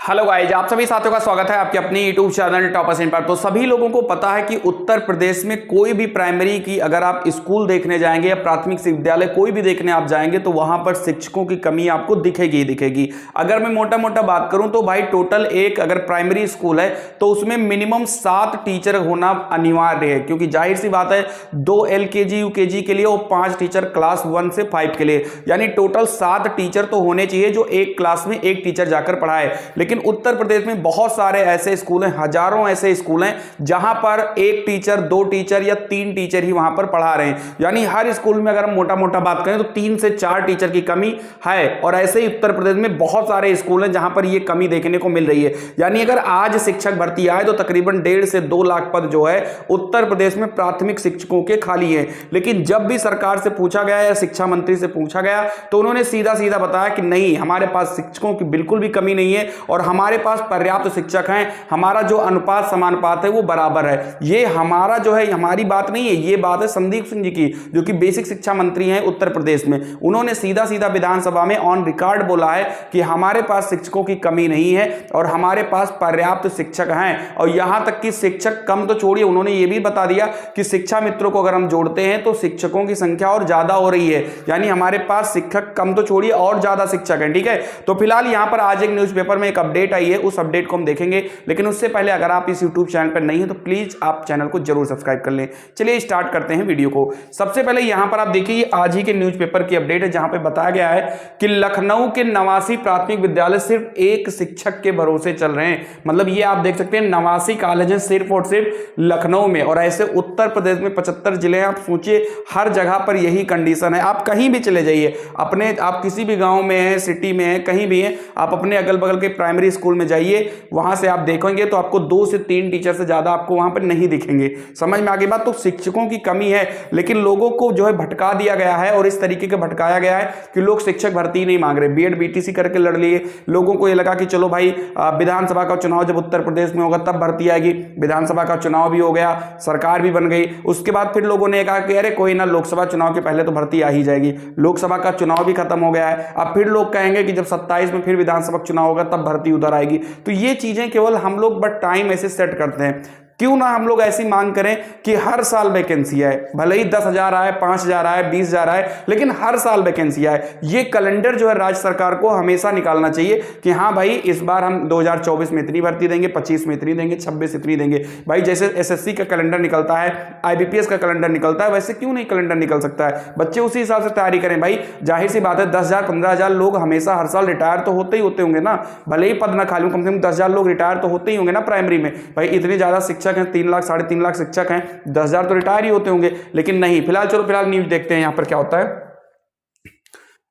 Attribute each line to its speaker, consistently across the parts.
Speaker 1: Hello guys, आप सभी साथियों का स्वागत है आपके अपने यूट्यूब चैनल टॉपर्स इन पर। तो सभी लोगों को पता है कि उत्तर प्रदेश में कोई भी प्राइमरी की अगर आप स्कूल देखने जाएंगे या प्राथमिक विद्यालय कोई भी देखने आप जाएंगे तो वहां पर शिक्षकों की कमी आपको दिखेगी ही दिखेगी। अगर मैं मोटा मोटा बात करूं तो भाई टोटल एक अगर प्राइमरी स्कूल है तो उसमें मिनिमम 7 टीचर होना अनिवार्य है, क्योंकि जाहिर सी बात है 2 LKG UKG के लिए और 5 टीचर क्लास 1 से 5 के लिए, यानी टोटल 7 टीचर तो होने चाहिए जो एक क्लास में एक टीचर जाकर पढ़ाए। लेकिन उत्तर प्रदेश में बहुत सारे ऐसे स्कूल हैं, हजारों ऐसे स्कूल हैं जहां पर एक टीचर, 2 टीचर या 3 टीचर ही वहां पर पढ़ा रहे हैं। यानी हर स्कूल में अगर हम मोटा मोटा बात करें तो 3 से 4 टीचर की कमी है। और ऐसे ही उत्तर प्रदेश में बहुत सारे स्कूल हैं जहां पर यह कमी देखने को मिल रही है। यानी अगर आज शिक्षक भर्ती आए तो तकरीबन 1.5 से 2 लाख पद जो है उत्तर प्रदेश में प्राथमिक शिक्षकों के खाली है। लेकिन जब भी सरकार से पूछा गया या शिक्षा मंत्री से पूछा गया तो उन्होंने सीधा सीधा बताया कि नहीं, हमारे पास शिक्षकों की बिल्कुल भी कमी नहीं है और हमारे पास पर्याप्त शिक्षक हैं, हमारा जो अनुपात समानुपात है वो बराबर है। ये हमारा जो है हमारी बात नहीं है, ये बात है संदीप सिंह जी की, जो कि बेसिक शिक्षा मंत्री हैं उत्तर प्रदेश में। उन्होंने सीधा सीधा विधानसभा में ऑन रिकॉर्ड बोला है कि हमारे पास शिक्षकों की कमी नहीं है और हमारे पास पर्याप्त शिक्षक हैं। और यहां तक कि शिक्षक कम तो छोड़िए, उन्होंने ये भी बता दिया कि शिक्षा मित्रों को अगर हम जोड़ते हैं तो शिक्षकों की संख्या और ज्यादा हो रही है। यानी हमारे पास शिक्षक कम तो छोड़िए और ज्यादा शिक्षक हैं। ठीक है, तो फिलहाल यहां पर आज एक न्यूज़पेपर में एक अपडेट आई है, उस अपडेट को हम देखेंगे। लेकिन उससे पहले अगर आप इस YouTube चैनल पर नहीं है तो प्लीज आप चैनल को जरूर सब्सक्राइब कर लें। चलिए स्टार्ट करते हैं वीडियो को। सबसे पहले यहां पर आप देखिए आज ही के न्यूज़पेपर की अपडेट है, जहां पे बताया गया है कि लखनऊ के 89 प्राथमिक विद्यालय सिर्फ एक शिक्षक के भरोसे चल रहे हैं। मतलब ये आप देख सकते हैं 89 कॉलेज हैं सिर्फ और सिर्फ लखनऊ में, और ऐसे उत्तर प्रदेश में 75 जिले हैं। आप सोचिए हर जगह पर यही कंडीशन है। आप कहीं भी चले जाइए, अपने आप किसी भी गांव में है, सिटी में है, कहीं भी है, आप अपने अगल बगल के प्राइमरी स्कूल में जाइए, वहां से आप देखेंगे तो आपको 2 से 3 टीचर से ज्यादा आपको वहां पर नहीं दिखेंगे। समझ में आ गई बात? तो शिक्षकों की कमी है, लेकिन लोगों को जो है भटका दिया गया है और इस तरीके के भटकाया गया है कि लोग शिक्षक भर्ती नहीं मांग रहे। बीएड बीटीसी करके लड़ लिए, लोगों को ये लगा कि चलो भाई विधानसभा का चुनाव जब उत्तर प्रदेश में होगा तब भर्ती आएगी। विधानसभा का चुनाव भी हो गया, सरकार भी बन गई, उसके बाद फिर लोगों ने कहा कि अरे कोई ना, लोकसभा चुनाव के पहले तो भर्ती आ ही जाएगी। लोकसभा का चुनाव भी खत्म हो गया है, अब फिर लोग कहेंगे कि जब 27 में फिर विधानसभा चुनाव होगा तब भर्ती उधर आएगी। तो ये चीजें केवल हम लोग बट टाइम ऐसे सेट करते हैं। क्यों ना हम लोग ऐसी मांग करें कि हर साल वैकेंसी आए, भले ही 10,000 आए, 5,000 आए, 20,000 आए, लेकिन हर साल वैकेंसी आए। ये कैलेंडर जो है राज्य सरकार को हमेशा निकालना चाहिए कि हाँ भाई इस बार हम 2024 में इतनी भर्ती देंगे, 25 में इतनी देंगे, 26 इतनी देंगे। भाई जैसे SSC का कैलेंडर निकलता है, IBPS का कैलेंडर निकलता है, वैसे क्यों नहीं कैलेंडर निकल सकता है? बच्चे उसी हिसाब से तैयारी करें। भाई जाहिर सी बात है 10,000 15,000 लोग हमेशा हर साल रिटायर तो होते ही होते होंगे ना, भले ही पद ना खाली, कम से कम 10,000 लोग रिटायर तो होते ही होंगे ना प्राइमरी में। भाई इतने ज्यादा शिक्षक हैं, 3 लाख 3.5 लाख शिक्षक हैं, 10,000 तो रिटायर ही होते होंगे। लेकिन नहीं, फिलहाल न्यूज देखते हैं यहां पर क्या होता है।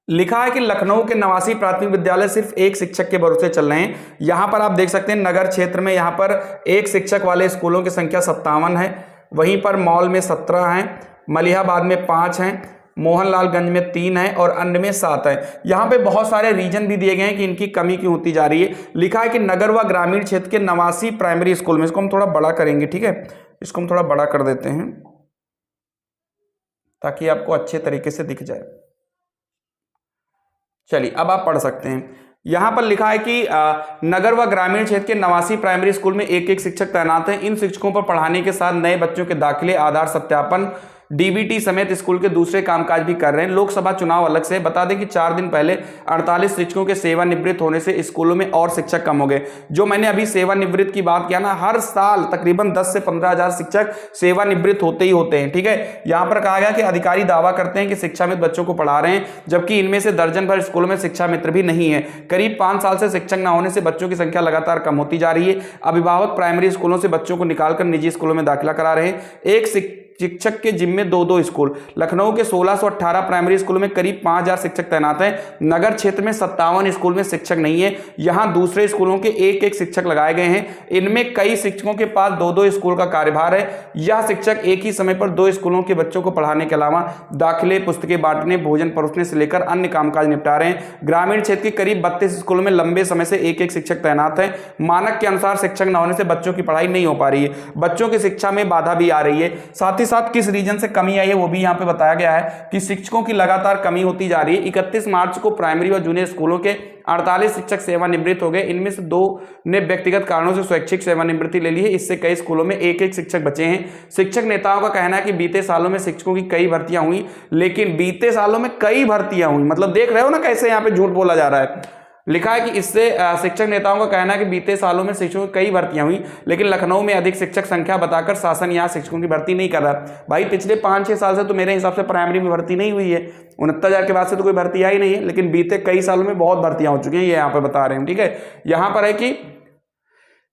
Speaker 1: लिखा है कि लखनऊ के 89 प्राथमिक विद्यालय सिर्फ एक शिक्षक के भरोसे चल रहे हैं। यहां पर आप देख सकते हैं नगर क्षेत्र में यहां पर एक शिक्षक वाले स्कूलों की संख्या 57 है, वहीं पर मॉल में 17 हैं, मलिहाबाद में 5 हैं, मोहनलालगंज में 3 है और अन्य में 7 है। यहाँ पे बहुत सारे रीजन भी दिए गए हैं कि इनकी कमी क्यों होती जा रही है। लिखा है कि नगर व ग्रामीण क्षेत्र के 89 प्राइमरी स्कूल में, इसको हम थोड़ा बड़ा करेंगे, ठीक है, इसको हम थोड़ा बड़ा कर देते हैं ताकि आपको अच्छे तरीके से दिख जाए। चलिए अब आप पढ़ सकते हैं। यहां पर लिखा है कि नगर व ग्रामीण क्षेत्र के 89 प्राइमरी स्कूल में एक एक शिक्षक तैनात हैं। इन शिक्षकों पर पढ़ाने के साथ नए बच्चों के दाखिले, आधार सत्यापन, DBT समेत स्कूल के दूसरे कामकाज भी कर रहे हैं। लोकसभा चुनाव अलग से। बता दें कि 4 दिन पहले 48 शिक्षकों के सेवानिवृत्त होने से स्कूलों में और शिक्षक कम हो गए। जो मैंने अभी सेवानिवृत्त की बात किया ना, हर साल तकरीबन 10 से 15,000 शिक्षक सेवानिवृत्त होते ही होते हैं। ठीक है, यहां पर कहा गया कि अधिकारी दावा करते हैं कि शिक्षा मित्र बच्चों को पढ़ा रहे हैं, जबकि इनमें से दर्जन भर स्कूलों में शिक्षा मित्र भी नहीं है। करीब 5 साल से शिक्षक न होने से बच्चों की संख्या लगातार कम होती जा रही है। अभिभावक प्राइमरी स्कूलों से बच्चों को निकालकर निजी स्कूलों में दाखिला करा रहे हैं। एक शिक्षक के जिम्मे 2-2 स्कूल। लखनऊ के 1618 प्राइमरी स्कूलों में करीब 5,000 शिक्षक तैनात हैं। नगर क्षेत्र में 57 स्कूल में शिक्षक नहीं है। यहां दूसरे स्कूलों के एक शिक्षक लगाए गए हैं। इनमें कई शिक्षकों के पास 2-2 स्कूल का कार्यभार है। यह शिक्षक एक ही समय पर 2 स्कूलों के बच्चों को पढ़ाने के अलावा दाखिले, पुस्तकें बांटने, भोजन परोसने से लेकर अन्य कामकाज निपटा रहे हैं। ग्रामीण क्षेत्र के करीब 32 स्कूलों में लंबे समय से एक शिक्षक तैनात है। मानक के अनुसार शिक्षक न होने से बच्चों की पढ़ाई नहीं हो पा रही है, बच्चों की शिक्षा में बाधा भी आ रही है। साथ ही साथ किस रीजन से कमी आई है वो भी यहाँ पे बताया गया है कि शिक्षकों की लगातार कमी होती जा रही है। 31 मार्च को प्राइमरी और जूनियर स्कूलों के 48 शिक्षक सेवानिवृत्त हो गए। इनमें से 2 ने व्यक्तिगत कारणों से स्वैच्छिक सेवानिवृत्ति ले ली है। इससे कई स्कूलों में एक शिक्षक बचे हैं। शिक्षक नेताओं का कहना है कि बीते सालों में शिक्षकों की कई भर्तियां हुई, लेकिन बीते सालों में कई भर्तियां हुई, मतलब देख रहे हो ना कैसे यहाँ पे झूठ बोला जा रहा है। लिखा है कि इससे शिक्षक नेताओं का कहना है कि बीते सालों में शिक्षकों की कई भर्तियां हुई, लेकिन लखनऊ में अधिक शिक्षक संख्या बताकर शासन यहां शिक्षकों की भर्ती नहीं कर रहा। भाई पिछले 5-6 साल से तो मेरे हिसाब से प्राइमरी में भर्ती नहीं हुई है। 69,000 के बाद से तो कोई भर्ती आई नहीं है, लेकिन बीते कई सालों में बहुत भर्तियां हो चुकी हैं, ये यहाँ पे बता रहे हैं। ठीक है, यहाँ पर है कि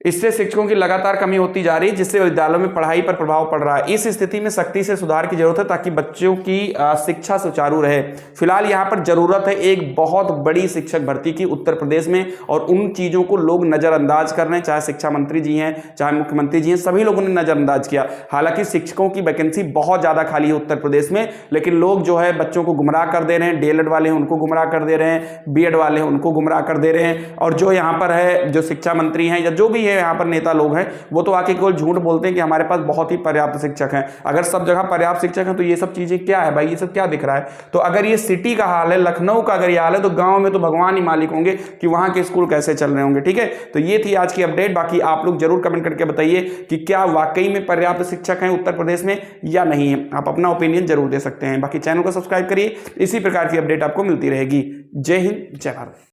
Speaker 1: इससे शिक्षकों की लगातार कमी होती जा रही है, जिससे विद्यालयों में पढ़ाई पर प्रभाव पड़ रहा है। इस स्थिति में सख्ती से सुधार की जरूरत है ताकि बच्चों की शिक्षा सुचारू रहे। फिलहाल यहाँ पर जरूरत है एक बहुत बड़ी शिक्षक भर्ती की उत्तर प्रदेश में, और उन चीजों को लोग नजरअंदाज कर रहे हैं। चाहे शिक्षा मंत्री जी हैं, चाहे मुख्यमंत्री जी हैं, सभी लोगों ने नजरअंदाज किया। हालांकि शिक्षकों की वैकेंसी बहुत ज्यादा खाली है उत्तर प्रदेश में, लेकिन लोग जो है बच्चों को गुमराह कर दे रहे हैं। डीएलएड वाले हैं उनको गुमराह कर दे रहे हैं, बीएड वाले हैं उनको गुमराह कर दे रहे हैं, और जो यहाँ पर है जो शिक्षा मंत्री हैं या जो भी है यहाँ पर नेता लोग हैं, वो तो आके केवल झूठ बोलते हैं कि हमारे पास बहुत ही पर्याप्त शिक्षक हैं। अगर सब जगह पर्याप्त शिक्षक हैं तो ये सब चीजें क्या है भाई, ये सब क्या दिख रहा है? तो अगर ये सिटी का हाल है, लखनऊ का अगर ये हाल है, तो गांव में तो भगवान ही मालिक होंगे कि वहां के स्कूल कैसे चल रहे होंगे। ठीक है, तो ये थी आज की अपडेट। बाकी आप लोग जरूर कमेंट करके बताइए कि क्या वाकई में पर्याप्त शिक्षक हैं उत्तर प्रदेश में या नहीं है। आप अपना ओपिनियन जरूर दे सकते हैं। बाकी चैनल को सब्सक्राइब करिए, इसी प्रकार की अपडेट आपको मिलती रहेगी। जय हिंद, जय भारत।